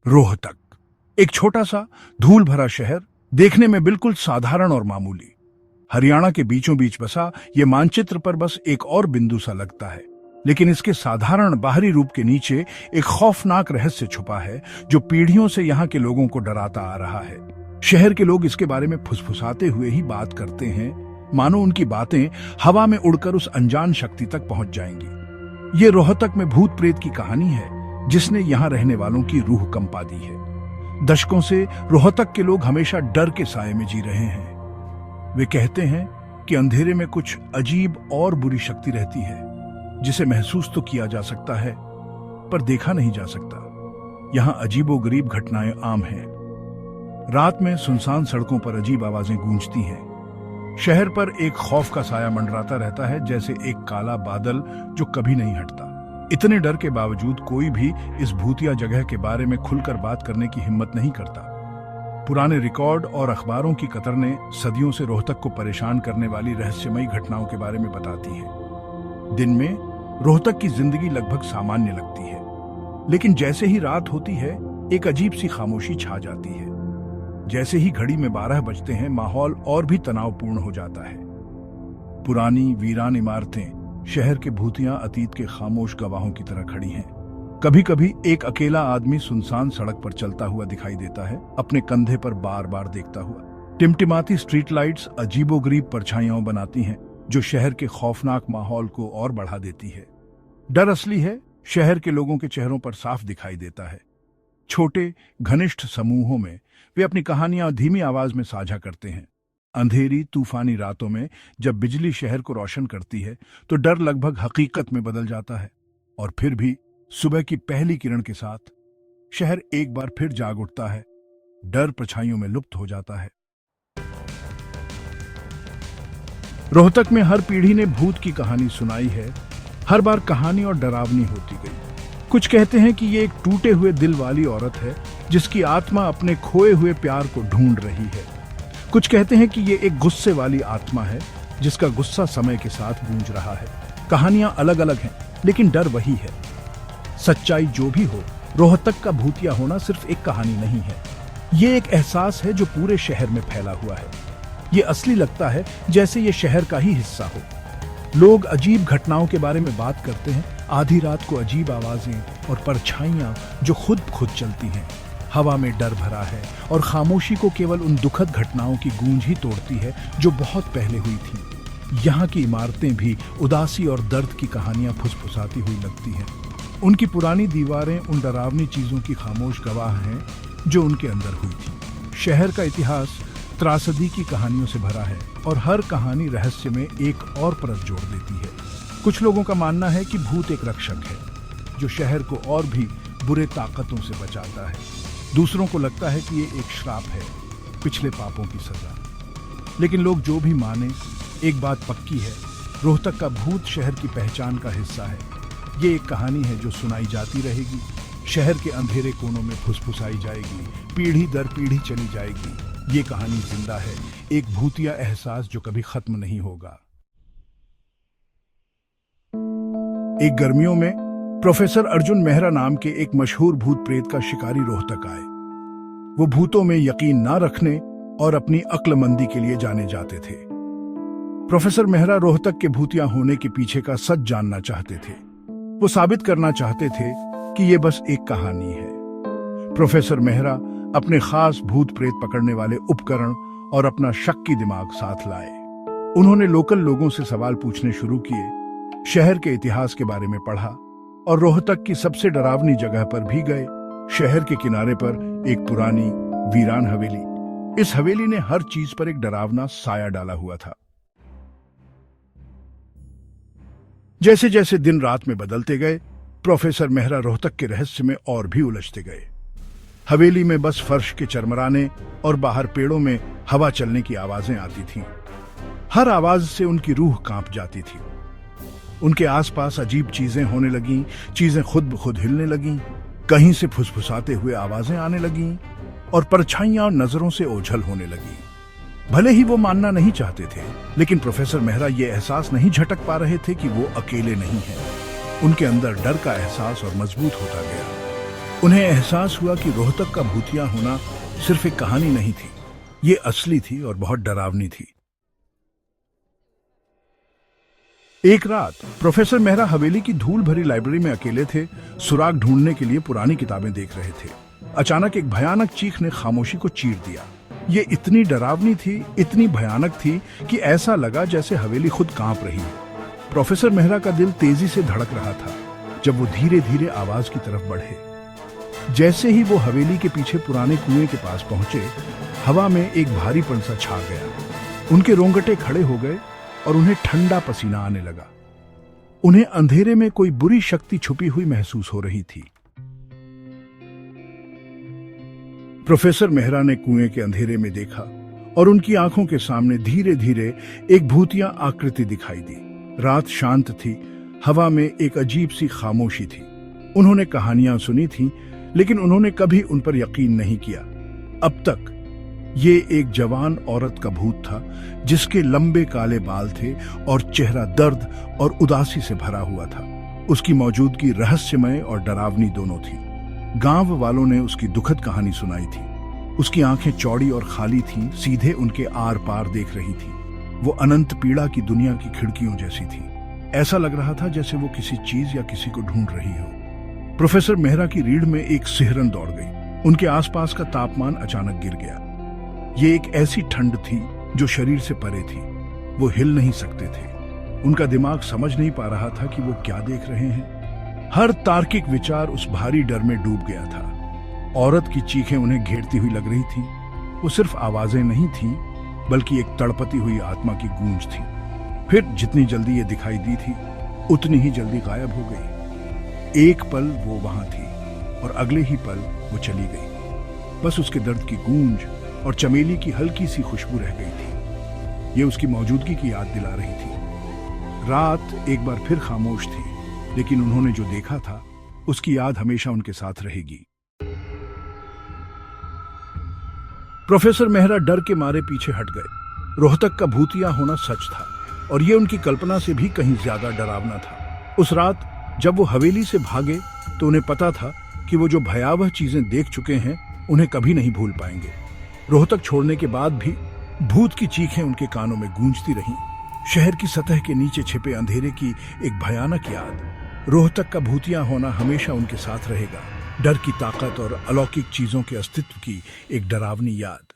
रोहतक, एक छोटा सा धूल भरा शहर, देखने में बिल्कुल साधारण और मामूली। हरियाणा के बीचों बीच बसा ये मानचित्र पर बस एक और बिंदु सा लगता है, लेकिन इसके साधारण बाहरी रूप के नीचे एक खौफनाक रहस्य छुपा है जो पीढ़ियों से यहाँ के लोगों को डराता आ रहा है। शहर के लोग इसके बारे में फुसफुसाते हुए ही बात करते हैं, मानो उनकी बातें हवा में उड़कर उस अनजान शक्ति तक पहुंच जाएंगी। ये रोहतक में भूत प्रेत की कहानी है जिसने यहाँ रहने वालों की रूह कंपा दी है। दशकों से रोहतक के लोग हमेशा डर के साए में जी रहे हैं। वे कहते हैं कि अंधेरे में कुछ अजीब और बुरी शक्ति रहती है जिसे महसूस तो किया जा सकता है पर देखा नहीं जा सकता। यहाँ अजीबोगरीब घटनाएं आम हैं। रात में सुनसान सड़कों पर अजीब आवाजें गूंजती हैं। शहर पर एक खौफ का साया मंडराता रहता है, जैसे एक काला बादल जो कभी नहीं हटता। इतने डर के बावजूद कोई भी इस भूतिया जगह के बारे में खुलकर बात करने की हिम्मत नहीं करता। पुराने रिकॉर्ड और अखबारों की कतरने सदियों से रोहतक को परेशान करने वाली रहस्यमयी घटनाओं के बारे में बताती हैं। दिन में रोहतक की जिंदगी लगभग सामान्य लगती है, लेकिन जैसे ही रात होती है एक अजीब सी खामोशी छा जाती है। जैसे ही घड़ी में 12 बजते हैं माहौल और भी तनावपूर्ण हो जाता है। पुरानी वीरान इमारतें शहर के भूतिया अतीत के खामोश गवाहों की तरह खड़ी हैं। कभी कभी एक अकेला आदमी सुनसान सड़क पर चलता हुआ दिखाई देता है, अपने कंधे पर बार बार देखता हुआ। टिमटिमाती स्ट्रीट लाइट्स अजीबोगरीब परछाइयां बनाती हैं जो शहर के खौफनाक माहौल को और बढ़ा देती है। डर असली है, शहर के लोगों के चेहरों पर साफ दिखाई देता है। छोटे घनिष्ठ समूहों में वे अपनी कहानियां धीमी आवाज में साझा करते हैं। अंधेरी तूफानी रातों में जब बिजली शहर को रोशन करती है तो डर लगभग हकीकत में बदल जाता है, और फिर भी सुबह की पहली किरण के साथ शहर एक बार फिर जाग उठता है, डर परछाइयों में लुप्त हो जाता है। रोहतक में हर पीढ़ी ने भूत की कहानी सुनाई है। हर बार कहानी और डरावनी होती गई। कुछ कहते हैं कि ये एक टूटे हुए दिल वाली औरत है जिसकी आत्मा अपने खोए हुए प्यार को ढूंढ रही है। कुछ कहते हैं कि ये एक गुस्से वाली आत्मा है जिसका गुस्सा समय के साथ गूंज रहा है। कहानियां अलग अलग हैं, लेकिन डर वही है। सच्चाई जो भी हो, रोहतक का भूतिया होना सिर्फ एक कहानी नहीं है। ये एक एहसास है जो पूरे शहर में फैला हुआ है। ये असली लगता है जैसे ये शहर का ही हिस्सा हो। लोग अजीब घटनाओं के बारे में बात करते हैं। आधी रात को अजीब आवाजें और परछाइयां जो खुद चलती हैं। हवा में डर भरा है और खामोशी को केवल उन दुखद घटनाओं की गूंज ही तोड़ती है जो बहुत पहले हुई थी। यहाँ की इमारतें भी उदासी और दर्द की कहानियां फुसफुसाती हुई लगती हैं। उनकी पुरानी दीवारें उन डरावनी चीजों की खामोश गवाह हैं जो उनके अंदर हुई थी। शहर का इतिहास त्रासदी की कहानियों से भरा है और हर कहानी रहस्य में एक और परत जोड़ देती है। कुछ लोगों का मानना है कि भूत एक रक्षक है जो शहर को और भी बुरे ताकतों से बचाता है। दूसरों को लगता है कि ये एक श्राप है, पिछले पापों की सजा। लेकिन लोग जो भी माने, एक बात पक्की है, रोहतक का भूत शहर की पहचान का हिस्सा है। ये एक कहानी है जो सुनाई जाती रहेगी, शहर के अंधेरे कोनों में फुसफुसाई जाएगी, पीढ़ी दर पीढ़ी चली जाएगी। ये कहानी जिंदा है, एक भूतिया एहसास जो कभी खत्म नहीं होगा। एक गर्मियों में प्रोफेसर अर्जुन मेहरा नाम के एक मशहूर भूत प्रेत का शिकारी रोहतक आए। वो भूतों में यकीन ना रखने और अपनी अक्लमंदी के लिए जाने जाते थे। प्रोफेसर मेहरा रोहतक के भूतिया होने के पीछे का सच जानना चाहते थे। वो साबित करना चाहते थे कि ये बस एक कहानी है। प्रोफेसर मेहरा अपने खास भूत प्रेत पकड़ने वाले उपकरण और अपना शक्की दिमाग साथ लाए। उन्होंने लोकल लोगों से सवाल पूछने शुरू किए, शहर के इतिहास के बारे में पढ़ा और रोहतक की सबसे डरावनी जगह पर भी गए। शहर के किनारे पर एक पुरानी वीरान हवेली। इस हवेली ने हर चीज पर एक डरावना साया डाला हुआ था। जैसे जैसे दिन रात में बदलते गए, प्रोफेसर मेहरा रोहतक के रहस्य में और भी उलझते गए। हवेली में बस फर्श के चरमराने और बाहर पेड़ों में हवा चलने की आवाजें आती थीं। हर आवाज से उनकी रूह कांप जाती थी। उनके आसपास अजीब चीजें होने लगीं, चीजें खुद ब खुद हिलने लगीं, कहीं से फुसफुसाते हुए आवाजें आने लगीं और परछाइयां नजरों से ओझल होने लगीं। भले ही वो मानना नहीं चाहते थे, लेकिन प्रोफेसर मेहरा ये एहसास नहीं झटक पा रहे थे कि वो अकेले नहीं हैं। उनके अंदर डर का एहसास और मजबूत होता गया। उन्हें एहसास हुआ कि रोहतक का भूतिया होना सिर्फ एक कहानी नहीं थी, ये असली थी और बहुत डरावनी थी। एक रात प्रोफेसर मेहरा हवेली की धूल भरी लाइब्रेरी में अकेले थे, सुराग ढूंढने के लिए पुरानी किताबें देख रहे थे। अचानक एक भयानक चीख ने खामोशी को चीर दिया। ये इतनी डरावनी थी, इतनी भयानक थी कि ऐसा लगा जैसे हवेली खुद कांप रही है। प्रोफेसर मेहरा का दिल तेजी से धड़क रहा था जब वो धीरे धीरे आवाज की तरफ बढ़े। जैसे ही वो हवेली के पीछे पुराने कुएं के पास पहुंचे, हवा में एक भारीपन सा छा गया। उनके रोंगटे खड़े हो गए और उन्हें ठंडा पसीना आने लगा। उन्हें अंधेरे में कोई बुरी शक्ति छुपी हुई महसूस हो रही थी। प्रोफेसर मेहरा ने कुएं के अंधेरे में देखा और उनकी आंखों के सामने धीरे धीरे एक भूतिया आकृति दिखाई दी। रात शांत थी, हवा में एक अजीब सी खामोशी थी। उन्होंने कहानियां सुनी थी, लेकिन उन्होंने कभी उन पर यकीन नहीं किया। अब तक ये एक जवान औरत का भूत था जिसके लंबे काले बाल थे और चेहरा दर्द और उदासी से भरा हुआ था। उसकी मौजूदगी रहस्यमय और डरावनी दोनों थी। गांव वालों ने उसकी दुखद कहानी सुनाई थी। उसकी आंखें चौड़ी और खाली थीं, सीधे उनके आर पार देख रही थी। वो अनंत पीड़ा की दुनिया की खिड़कियों जैसी थी। ऐसा लग रहा था जैसे वो किसी चीज या किसी को ढूंढ रही हो। प्रोफेसर मेहरा की रीढ़ में एक सिहरन दौड़ गई। उनके आसपास का तापमान अचानक गिर गया। ये एक ऐसी ठंड थी जो शरीर से परे थी। वो हिल नहीं सकते थे। उनका दिमाग समझ नहीं पा रहा था कि वो क्या देख रहे हैं। हर तार्किक विचार उस भारी डर में डूब गया था। औरत की चीखें उन्हें घेरती हुई लग रही थी। वो सिर्फ आवाजें नहीं थीं, बल्कि एक तड़पती हुई आत्मा की गूंज थी। फिर जितनी जल्दी ये दिखाई दी थी, उतनी ही जल्दी गायब हो गई। एक पल वो वहां थी और अगले ही पल वो चली गई। बस उसके दर्द की गूंज और चमेली की हल्की सी खुशबू रह गई थी। ये उसकी मौजूदगी की याद दिला रही थी। रात एक बार फिर खामोश थी, लेकिन उन्होंने जो देखा था उसकी याद हमेशा उनके साथ रहेगी। प्रोफेसर मेहरा डर के मारे पीछे हट गए। रोहतक का भूतिया होना सच था और ये उनकी कल्पना से भी कहीं ज्यादा डरावना था। उस रात जब वो हवेली से भागे तो उन्हें पता था कि वो जो भयावह चीजें देख चुके हैं उन्हें कभी नहीं भूल पाएंगे। रोहतक छोड़ने के बाद भी भूत की चीखें उनके कानों में गूंजती रहीं। शहर की सतह के नीचे छिपे अंधेरे की एक भयानक याद। रोहतक का भूतिया होना हमेशा उनके साथ रहेगा। डर की ताकत और अलौकिक चीजों के अस्तित्व की एक डरावनी याद।